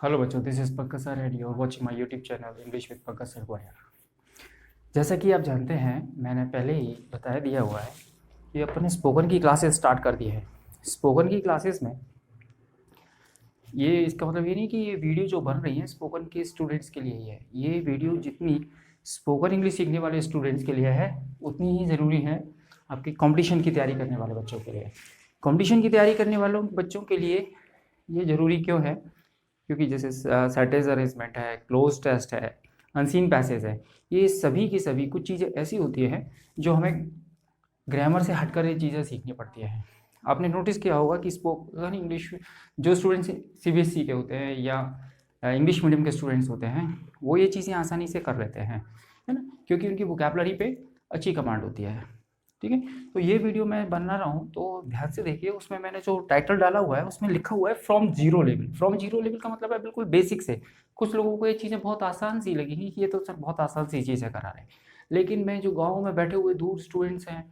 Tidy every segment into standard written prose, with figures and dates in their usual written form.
Hello बच्चों, this is Pankaj sir and you are watching my YouTube channel English with Pankaj sir Goyar. जैसा कि आप जानते हैं, मैंने पहले ही बताया दिया हुआ है कि अपने स्पोकन की क्लासेस स्टार्ट कर दी है। स्पोकन की क्लासेस में ये इसका मतलब ये नहीं कि ये वीडियो जो बन रही है स्पोकन के स्टूडेंट्स के लिए ही है। ये वीडियो जितनी स्पोकन इंग्लिश सीखने वाले स्टूडेंट्स के लिए है उतनी ही ज़रूरी है आपकी कंपटीशन की तैयारी करने वाले बच्चों के लिए। कंपटीशन की तैयारी करने वालों बच्चों के लिए ये ज़रूरी क्यों है? क्योंकि जैसे सेंटेंस अरेंजमेंट है, क्लोज टेस्ट है, अनसीन पैसेज है, ये सभी की सभी कुछ चीज़ें ऐसी होती हैं जो हमें ग्रामर से हटकर ये चीज़ें सीखनी पड़ती हैं। आपने नोटिस किया होगा कि स्पोकन इंग्लिश जो स्टूडेंट्स सीबीएसई के होते हैं या इंग्लिश मीडियम के स्टूडेंट्स होते हैं वो ये चीज़ें आसानी से कर लेते हैं, है ना, क्योंकि उनकी वोकैबुलरी पे अच्छी कमांड होती है। ठीक है, तो ये वीडियो मैं बना रहा हूँ तो ध्यान से देखिए। उसमें मैंने जो टाइटल डाला हुआ है उसमें लिखा हुआ है from zero level. From zero level का मतलब है बिल्कुल बेसिक से। कुछ लोगों को ये चीज़ें बहुत आसान सी लगेगी कि ये तो सर बहुत आसान सी चीज़ें करा रहे हैं, लेकिन मैं जो गाँव में बैठे हुए दूर स्टूडेंट्स हैं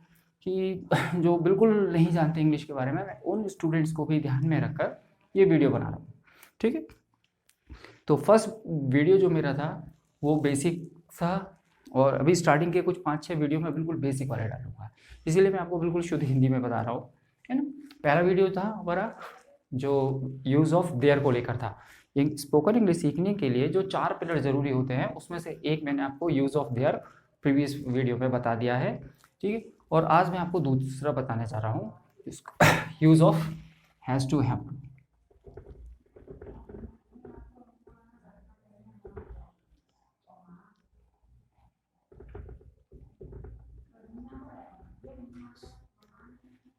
कि जो बिल्कुल नहीं जानते इंग्लिश के बारे में, मैं उन स्टूडेंट्स को भी ध्यान में रखकर ये वीडियो बना रहा हूँ। ठीक है, तो फर्स्ट वीडियो जो मेरा था वो बेसिक था और अभी स्टार्टिंग के कुछ 5-6 वीडियो में बिल्कुल बेसिक वाले डालूंगा, इसीलिए मैं आपको बिल्कुल शुद्ध हिंदी में बता रहा हूँ, है ना। पहला वीडियो था हमारा जो यूज़ ऑफ देयर को लेकर था। स्पोकन इंग्लिश सीखने के लिए जो 4 पिलर ज़रूरी होते हैं उसमें से एक मैंने आपको use of there previous video में बता दिया है। ठीक है, और आज मैं आपको दूसरा बताने जा रहा हूँ, use of has to have to.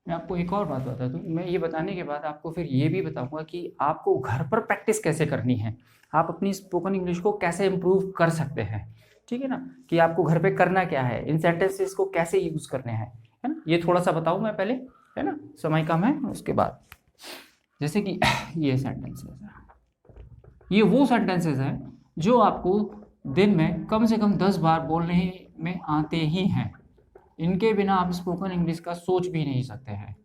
मैं आपको एक और बात बता दूं, मैं ये बताने के बाद आपको फिर ये भी बताऊंगा कि आपको घर पर प्रैक्टिस कैसे करनी है, आप अपनी स्पोकन इंग्लिश को कैसे इम्प्रूव कर सकते हैं। ठीक है ना, कि आपको घर पे करना क्या है, इन सेंटेंसेस को कैसे यूज़ करने हैं, है ना, ये थोड़ा सा बताऊं मैं पहले, है ना, समय कम है। उसके बाद जैसे कि ये सेंटेंसेस है, ये वो सेंटेंसेस हैं जो आपको दिन में कम से कम 10 बार बोलने में आते ही हैं। इनके बिना आप स्पोकन इंग्लिश का सोच भी नहीं सकते हैं।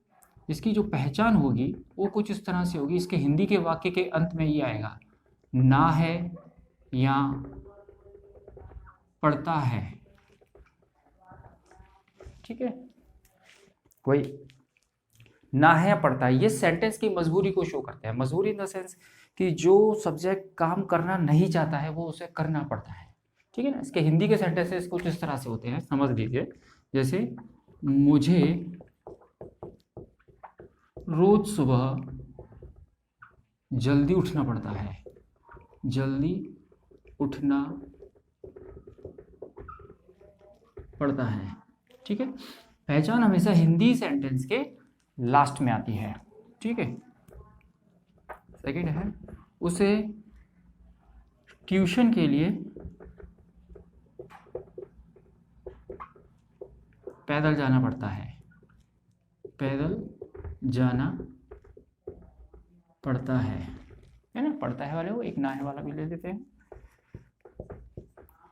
इसकी जो पहचान होगी वो कुछ इस तरह से होगी। इसके हिंदी के वाक्य के अंत में ये आएगा, ना है या पढ़ता है। ठीक है, वही ना है या पढ़ता है, ये सेंटेंस की मजबूरी को शो करते हैं। मजबूरी इन द सेंस कि जो सब्जेक्ट काम करना नहीं चाहता है वो उसे करना पड़ता है। ठीक है ना, इसके हिंदी के सेंटेंसेस कुछ इस तरह से होते हैं, समझ लीजिए। जैसे मुझे रोज सुबह जल्दी उठना पड़ता है। जल्दी उठना पड़ता है। ठीक है, पहचान हमेशा हिंदी सेंटेंस के लास्ट में आती है। ठीक है, सेकंड है उसे ट्यूशन के लिए पैदल जाना पड़ता है। पैदल जाना पड़ता है ना, पड़ता है वाले वो एक ना है वाला भी ले लेते हैं।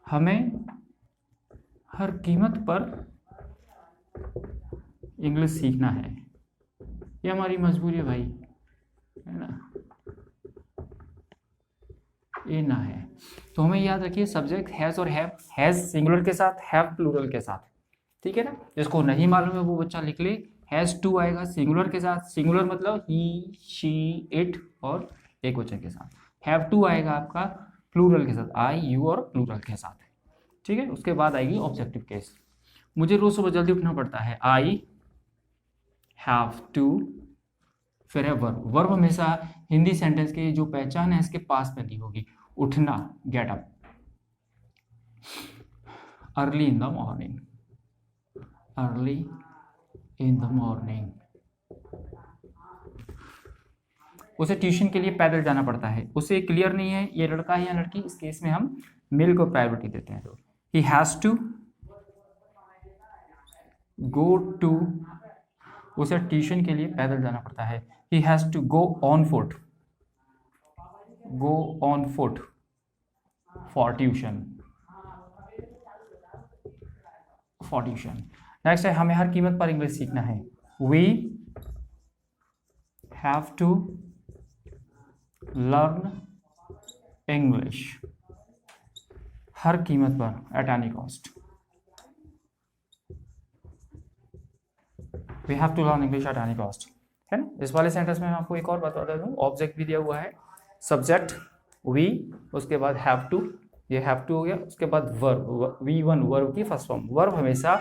हमें हर कीमत पर इंग्लिश सीखना है, ये हमारी मजबूरी है भाई, है ना, ये ना है। तो हमें याद रखिए सब्जेक्ट हैज़ और हैव, हैज़ सिंगुलर के साथ, हैव प्लूरल के साथ। ठीक है ना, जिसको नहीं मालूम है वो बच्चा लिख ले, हैज़ टू आएगा सिंगुलर के साथ। सिंगुलर मतलब ही, शी, इट और एक वचन के साथ। हैव टू आएगा आपका प्लूरल के साथ, आई, यू और प्लूरल के साथ। ठीक है, उसके बाद आएगी ऑब्जेक्टिव केस। मुझे रोज सुबह जल्दी उठना पड़ता है, आई हैव टू। फिर है वर्ब। वर्ब हमेशा हिंदी सेंटेंस की जो पहचान है इसके पास में दी होगी। उठना, gate up. Early in the morning, early in the morning. उसे ट्यूशन के लिए पैदल जाना पड़ता है। उसे क्लियर नहीं है ये लड़का है या लड़की, इस केस में हम मेल को प्रायोरिटी देते हैं। तो he has to go to, उसे ट्यूशन के लिए पैदल जाना पड़ता है। He has to go on foot, go on foot for tuition, for tuition. Next है हमें हर कीमत पर इंग्लिश सीखना है। We have to learn English, हर कीमत पर, at any cost. We have to learn English at any cost, है ना। इस वाले सेंटेंस में मैं आपको एक और बता देता हूँ, ऑब्जेक्ट भी दिया हुआ है, सब्जेक्ट वी, उसके बाद हैव टू, ये हैव टू हो गया, उसके बाद वर्ब, V1 वर्ब की फर्स्ट फॉर्म। वर्ब हमेशा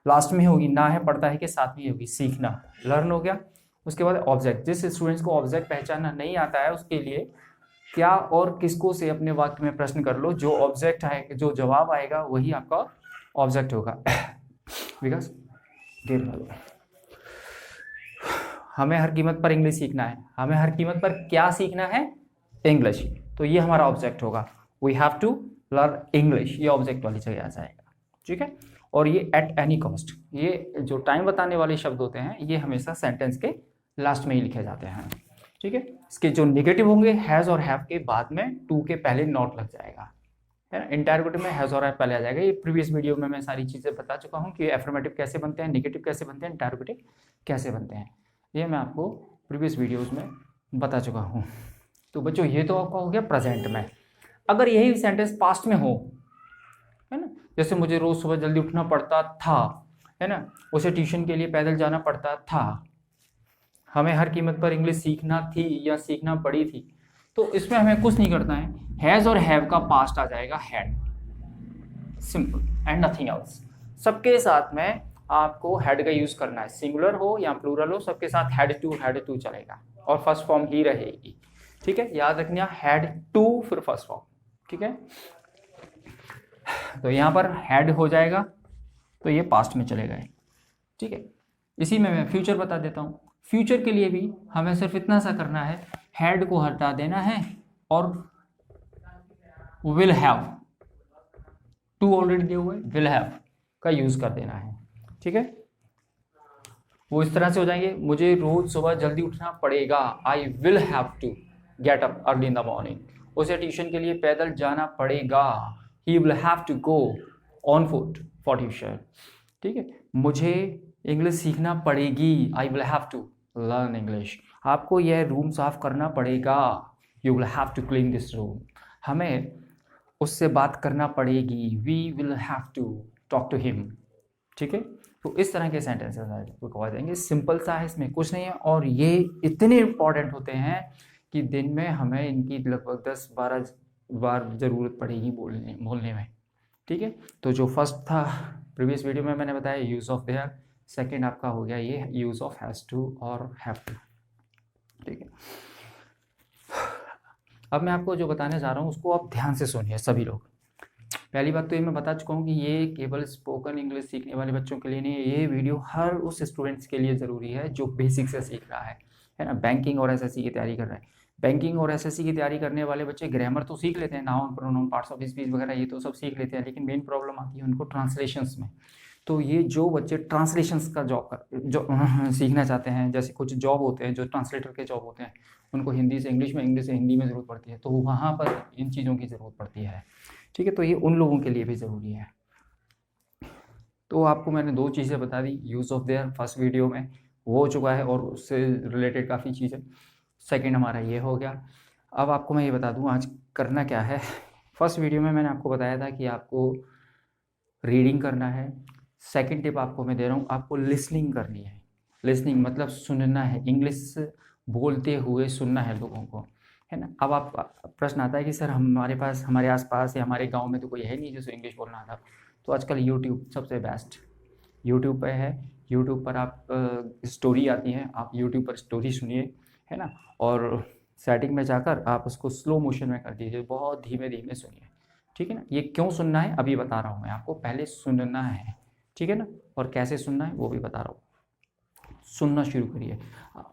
लास्ट में होगी, ना है पढ़ता है के साथ में होगी, सीखना, लर्न हो गया। उसके बाद ऑब्जेक्ट, जिस स्टूडेंट्स को ऑब्जेक्ट पहचानना नहीं आता है उसके लिए क्या और किसको से अपने वाक्य में प्रश्न कर लो, जो ऑब्जेक्ट है, जो जवाब आएगा वही आपका ऑब्जेक्ट होगा। विकास हमें हर कीमत पर इंग्लिश सीखना है, हमें हर कीमत पर क्या सीखना है, इंग्लिश, तो ये हमारा ऑब्जेक्ट होगा। We have to learn English, ये ऑब्जेक्ट वाली जगह आ जाएगा, ठीक है। और ये एट एनी कॉस्ट, ये जो टाइम बताने वाले शब्द होते हैं ये हमेशा सेंटेंस के लास्ट में ही लिखे जाते हैं, ठीक है। इसके जो नेगेटिव होंगे हैज़ और हैव के बाद में टू के पहले नॉट लग जाएगा, है ना। इंटररोगेटिव में हैज़ और हैव पहले आ जाएगा। ये प्रीवियस वीडियो में मैं सारी चीज़ें बता चुका हूँ कि एफर्मेटिव कैसे बनते हैं, नेगेटिव कैसे बनते हैं, इंटररोगेटिव कैसे बनते हैं, ये मैं आपको प्रीवियस वीडियोस में बता चुका हूँ। तो बच्चों ये तो आपका हो गया प्रेजेंट में। अगर यही सेंटेंस पास्ट में हो, है ना, जैसे मुझे रोज़ सुबह जल्दी उठना पड़ता था, है ना, उसे ट्यूशन के लिए पैदल जाना पड़ता था, हमें हर कीमत पर इंग्लिश सीखना थी या सीखना पड़ी थी, तो इसमें हमें कुछ नहीं करना है, हैज़ और हैव का पास्ट आ जाएगा had, simple and nothing else. सबके साथ में आपको हैड का यूज करना है, सिंगुलर हो या प्लूरल हो, सबके साथ हैड टू चलेगा और फर्स्ट फॉर्म ही रहेगी, ठीक है। याद रखना हैड टू फिर फर्स्ट फॉर्म, ठीक है। तो यहाँ पर हैड हो जाएगा तो ये पास्ट में चले गए, ठीक है। इसी में मैं फ्यूचर बता देता हूँ। फ्यूचर के लिए भी हमें सिर्फ इतना सा करना है, हैड को हटा देना है और विल हैव, टू ऑलरेडी दिए हुए, विल हैव का यूज कर देना है, ठीक है। वो इस तरह से हो जाएंगे, मुझे रोज सुबह जल्दी उठना पड़ेगा, I will have to get up early in the morning, उसे ट्यूशन के लिए पैदल जाना पड़ेगा, he will have to go on foot for tuition, ठीक है। मुझे इंग्लिश सीखना पड़ेगी, I will have to learn English, आपको यह रूम साफ करना पड़ेगा, you will have to clean this room, हमें उससे बात करना पड़ेगी, we will have to talk to him, ठीक है। तो इस तरह के सेंटेंसेस आ जाएंगे, सिंपल सा है, इसमें कुछ नहीं है, और ये इतने इंपॉर्टेंट होते हैं कि दिन में हमें इनकी लगभग 10-12 बार ज़रूरत पड़ेगी बोलने में, ठीक है। तो जो फर्स्ट था प्रीवियस वीडियो में मैंने बताया यूज़ ऑफ देयर, सेकेंड आपका हो गया ये यूज़ ऑफ हैज़ टू और हैव टू, ठीक है। अब मैं आपको जो बताने जा रहा हूँ उसको आप ध्यान से सुनिए सभी लोग। पहली बात तो ये मैं बता चुका हूँ कि ये केवल स्पोकन इंग्लिश सीखने वाले बच्चों के लिए नहीं है, ये वीडियो हर उस स्टूडेंट्स के लिए ज़रूरी है जो बेसिक से सीख रहा है ना। बैंकिंग और एसएससी की तैयारी कर रहा है, बैंकिंग और एसएससी की तैयारी करने वाले बच्चे ग्रामर तो सीख लेते हैं, noun pronoun parts of speech वगैरह ये तो सब सीख लेते हैं, लेकिन मेन प्रॉब्लम आती है उनको ट्रांसलेशंस में। तो ये जो बच्चे ट्रांसलेशंस का जो सीखना चाहते हैं, जैसे कुछ जॉब होते हैं जो ट्रांसलेटर के जॉब होते हैं, उनको हिंदी से इंग्लिश में, इंग्लिश से हिंदी में ज़रूरत पड़ती है, तो वहाँ पर इन चीज़ों की ज़रूरत पड़ती है, ठीक है। तो ये उन लोगों के लिए भी ज़रूरी है। तो आपको मैंने 2 चीज़ें बता दी, use of their first video में वो हो चुका है और उससे रिलेटेड काफ़ी चीज़ें, सेकंड हमारा ये हो गया। अब आपको मैं ये बता दूं आज करना क्या है। फर्स्ट वीडियो में मैंने आपको बताया था कि आपको रीडिंग करना है, सेकंड टिप आपको मैं दे रहा हूँ, आपको लिसनिंग करनी है। लिसनिंग मतलब सुनना है, इंग्लिश बोलते हुए सुनना है लोगों को, है ना। अब आप प्रश्न आता है कि सर हमारे पास, हमारे आसपास या हमारे गांव में तो कोई है नहीं जिसको इंग्लिश बोलना आता, तो आजकल यूट्यूब सबसे बेस्ट, यूट्यूब पे है, यूट्यूब पर आप स्टोरी आती है, आप यूट्यूब पर स्टोरी सुनिए, है ना, और सेटिंग में जाकर आप उसको स्लो मोशन में कर दीजिए, बहुत धीमे धीमे सुनिए, ठीक है ना। ये क्यों सुनना है अभी बता रहा हूँ मैं आपको, पहले सुनना है, ठीक है ना, और कैसे सुनना है वो भी बता रहा हूँ। सुनना शुरू करिए,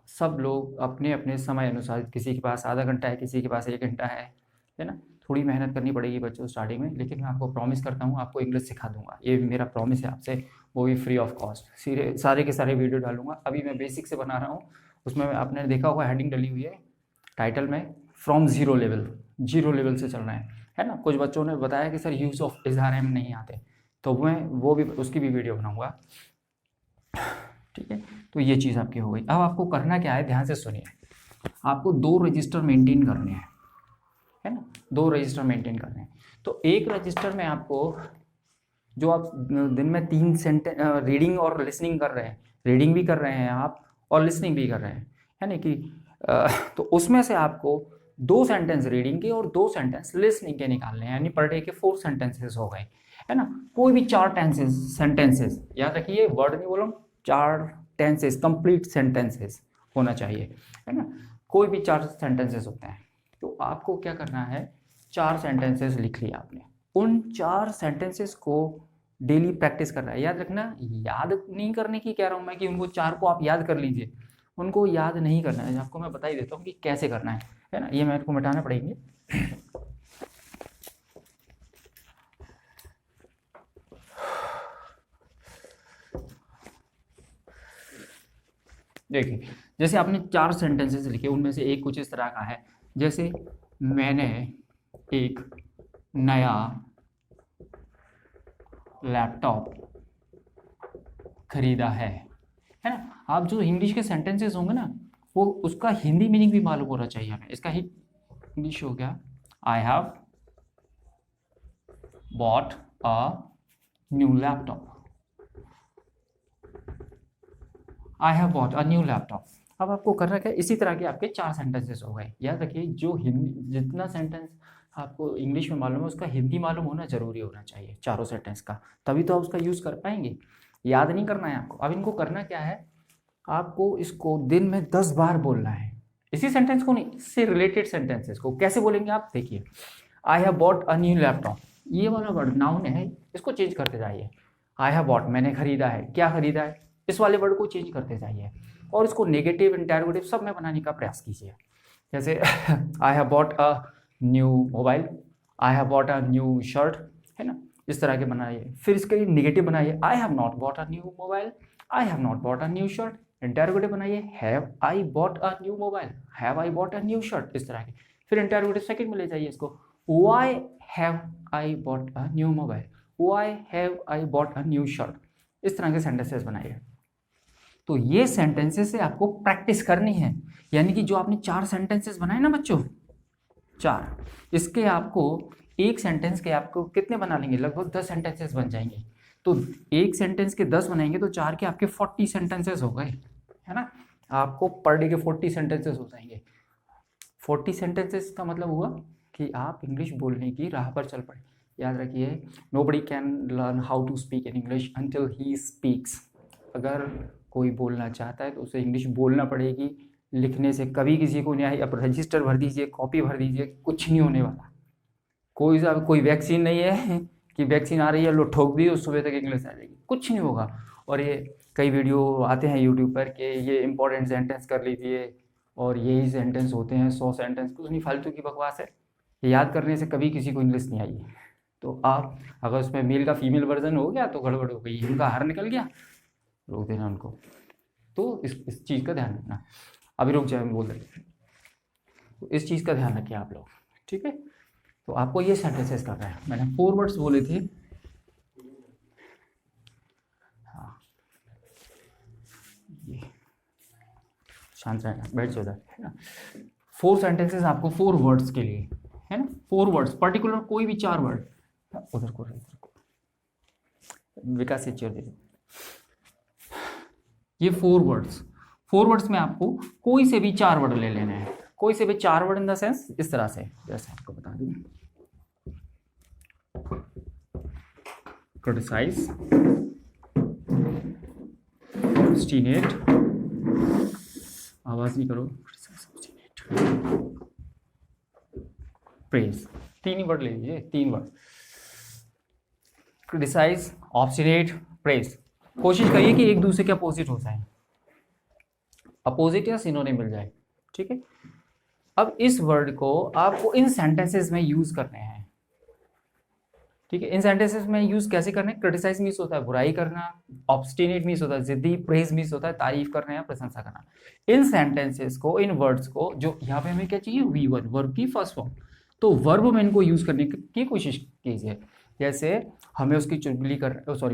सब लोग अपने अपने समय अनुसार, किसी के पास आधा घंटा है, किसी के पास 1 घंटा है ना। थोड़ी मेहनत करनी पड़ेगी बच्चों स्टार्टिंग में, लेकिन मैं आपको प्रॉमिस करता हूँ आपको इंग्लिश सिखा दूंगा, ये मेरा प्रॉमिस है आपसे, वो भी फ्री ऑफ कॉस्ट। सारे के सारे वीडियो डालूंगा, अभी मैं बेसिक से बना रहा हूँ, उसमें आपने देखा होगा हेडिंग डली हुई है टाइटल में, फ्रॉम जीरो लेवल से चलना है ना। कुछ बच्चों ने बताया कि सर यूज़ ऑफ इज़हार हम नहीं आते, तो मैं वो भी उसकी भी वीडियो बनाऊँगा, ठीक है। तो ये चीज़ आपकी हो गई। अब आपको करना क्या है, ध्यान से सुनिए, आपको 2 रजिस्टर मेंटेन करने हैं, है ना, 2 रजिस्टर मेंटेन कर रहे हैं। तो एक रजिस्टर में आपको जो आप दिन में 3 सेंटेंस रीडिंग और लिसनिंग कर रहे हैं, रीडिंग भी कर रहे हैं आप और लिसनिंग भी कर रहे हैं, है ना कि तो उसमें से आपको 2 सेंटेंस रीडिंग के और 2 सेंटेंस लिसनिंग के निकालने हैं, यानी पर डे के 4 सेंटेंसेस हो गए, है ना। कोई भी 4 सेंटेंसेस याद रखिए, वर्ड नहीं बोलो, 4 टेंसेस कंप्लीट सेंटेंसेस होना चाहिए, है ना। कोई भी 4 सेंटेंसेस होते हैं, तो आपको क्या करना है, 4 सेंटेंसेस लिख लिया आपने, उन 4 सेंटेंसेस को डेली प्रैक्टिस करना है। याद रखना, याद नहीं करने की कह रहा हूँ मैं कि उनको 4 को आप याद कर लीजिए, उनको याद नहीं करना है। आपको मैं बता ही देता हूँ कि कैसे करना है ना। ये मेरे को मिटाना पड़ेंगे। देखिए, जैसे आपने 4 सेंटेंसेस लिखे, उनमें से एक कुछ इस तरह का है, जैसे मैंने एक नया लैपटॉप खरीदा है ना। आप जो इंग्लिश के सेंटेंसेस होंगे ना, वो उसका हिंदी मीनिंग भी मालूम होना चाहिए हमें। इसका ही इंग्लिश हो गया, I have bought a new laptop, I have bought a new laptop. अब आपको करना क्या, इसी तरह के आपके 4 सेंटेंसेस हो गए। याद रखिए, जो हिंदी जितना सेंटेंस आपको इंग्लिश में मालूम है, उसका हिंदी मालूम होना जरूरी होना चाहिए, चारों सेंटेंस का, तभी तो आप उसका यूज़ कर पाएंगे। याद नहीं करना है आपको। अब इनको करना क्या है, आपको इसको दिन में 10 बार बोलना है, इसी सेंटेंस को नहीं, इससे रिलेटेड सेंटेंसेस को। कैसे बोलेंगे आप, देखिए, I have bought a new laptop, ये वाला वर्ड नाउन है, इसको चेंज करते जाइए। आई हैव बॉट, मैंने खरीदा है, क्या खरीदा है, इस वाले वर्ड को चेंज करते जाइए, और इसको नेगेटिव इंटरोगेटिव सब में बनाने का प्रयास कीजिए। जैसे I have bought a new mobile, I have bought a new shirt, है ना, इस तरह के बनाइए। फिर इसके नेगेटिव बनाइए, I have not bought a new mobile, I have not bought a new shirt. Interrogative बनाइए, have I bought a new mobile, have I bought a new shirt, इस तरह के। फिर इंटरोगेटिव सेकंड में ले जाइए इसको, why have I bought a new mobile, why have I bought a new shirt, इस तरह के सेंटेंसेस बनाइए। तो ये सेंटेंसेस से आपको प्रैक्टिस करनी है, यानी कि जो आपने 4 सेंटेंसेस बनाए ना बच्चों, 4, इसके आपको एक सेंटेंस के आपको कितने बना लेंगे, लगभग 10 सेंटेंसेस बन जाएंगे। तो एक सेंटेंस के 10 बनाएंगे तो 4 के आपके 40 सेंटेंसेस हो गए, है ना। आपको पर डे के 40 सेंटेंसेस हो जाएंगे। 40 सेंटेंसेस का मतलब हुआ कि आप इंग्लिश बोलने की राह पर चल पड़े। याद रखिए, nobody can learn how to speak in English until he speaks. अगर कोई बोलना चाहता है तो उसे इंग्लिश बोलना पड़ेगी, लिखने से कभी किसी को नहीं आई। अब रजिस्टर भर दीजिए, कॉपी भर दीजिए, कुछ नहीं होने वाला। कोई वैक्सीन नहीं है कि वैक्सीन आ रही है, लो ठोक दी, उस सुबह तक इंग्लिश आ जाएगी, कुछ नहीं होगा। और ये कई वीडियो आते हैं यूट्यूब पर कि ये इंपॉर्टेंट सेंटेंस कर लीजिए, और यही सेंटेंस होते हैं 100 सेंटेंस, कुछ नहीं, फालतू की बकवास है। याद करने से कभी किसी को इंग्लिश नहीं आई। तो आप अगर उसमें मेल का फीमेल वर्जन हो गया तो गड़बड़ हो गई, उनका हार निकल गया, रोक देना उनको। तो इस चीज़ का ध्यान रखना। अभी रुक जाए, बोल रहे, तो इस चीज़ का ध्यान रखिए आप लोग, ठीक है। तो आपको ये सेंटेंसेस करना है। मैंने 4 वर्ड्स बोले थे, हाँ, ये शांत रहना, बैठ जाओ उधर, है ना। 4 सेंटेंसेस आपको 4 वर्ड्स के लिए, है ना, 4 वर्ड्स पर्टिकुलर, कोई भी 4 वर्ड, उधर को विकास से चेयर दे दो। ये 4 वर्ड्स में आपको कोई से भी 4 वर्ड ले लेने हैं, कोई से भी 4 वर्ड इन द सेंस इस तरह से, जैसे आपको बता दूं, क्रिटिसाइज, ऑब्स्टिनेट, आवाज नहीं करो, प्रेज, 3 ही वर्ड ले लीजिए, 3 वर्ड, क्रिटिसाइज, ऑब्स्टिनेट, प्रेज। कोशिश करिए कि एक दूसरे के अपोजिट हो जाए, अपोजिट या सिनोनिम मिल जाए, ठीक है। अब इस वर्ड को आपको इन सेंटेंसेस में यूज करने हैं, ठीक है। इन सेंटेंसेस में यूज कैसे करने हैं, क्रिटिसाइज मीन्स होता है बुराई करना, ऑब्स्टिनेट मीन्स होता है जिद्दी, प्रेज मीन्स होता है तारीफ करना या प्रशंसा करना। इन सेंटेंसेस को, इन वर्ड्स को, जो यहाँ पे हमें क्या चाहिए, V1 वर्ब की फर्स्ट फॉर्म, तो वर्ब में इनको यूज करने की कोशिश कीजिए। जैसे हमें उसकी चुगली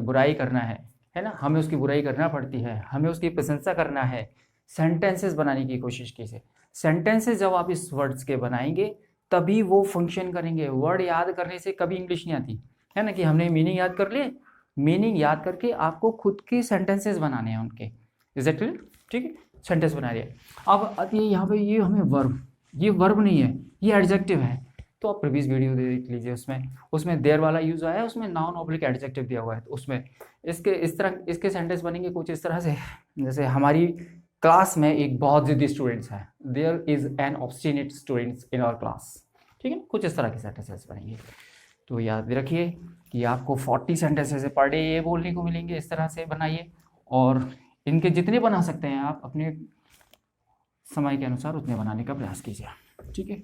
बुराई करना है ना, हमें उसकी बुराई करना पड़ती है, हमें उसकी प्रशंसा करना है। सेंटेंसेस बनाने की कोशिश कीजिए। सेंटेंसेस जब आप इस वर्ड्स के बनाएंगे तभी वो फंक्शन करेंगे। वर्ड याद करने से कभी इंग्लिश नहीं आती है ना, कि हमने मीनिंग याद कर लिए, मीनिंग याद करके आपको खुद के सेंटेंसेस बनाने हैं उनके, एग्जैक्टली, ठीक है, सेंटेंस बना रही है। अब ये यहाँ पे ये हमें वर्ब, ये वर्ब नहीं है, ये एडजेक्टिव है। तो आप प्रीवियस वीडियो देख लीजिए, उसमें देयर वाला यूज आया है, उसमें नाउन ऑब्लिक एडजेक्टिव दिया हुआ है। तो उसमें इसके इस तरह इसके सेंटेंस बनेंगे कुछ इस तरह से, जैसे हमारी क्लास में एक बहुत ज़िद्दी स्टूडेंट्स है, there is an obstinate students in our class, ठीक है, कुछ इस तरह के सेंटेंसेस बनेंगे। तो याद रखिए कि आपको 40 सेंटेंसेस पर डे ये बोलने को मिलेंगे, इस तरह से बनाइए, और इनके जितने बना सकते हैं आप अपने समय के अनुसार उतने बनाने का प्रयास कीजिए, ठीक है।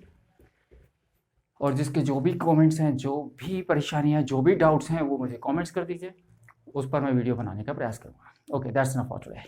और जिसके जो भी कमेंट्स हैं, जो भी परेशानियां, जो भी डाउट्स हैं, वो मुझे कमेंट्स कर दीजिए, उस पर मैं वीडियो बनाने का प्रयास करूँगा। Okay, that's enough for today.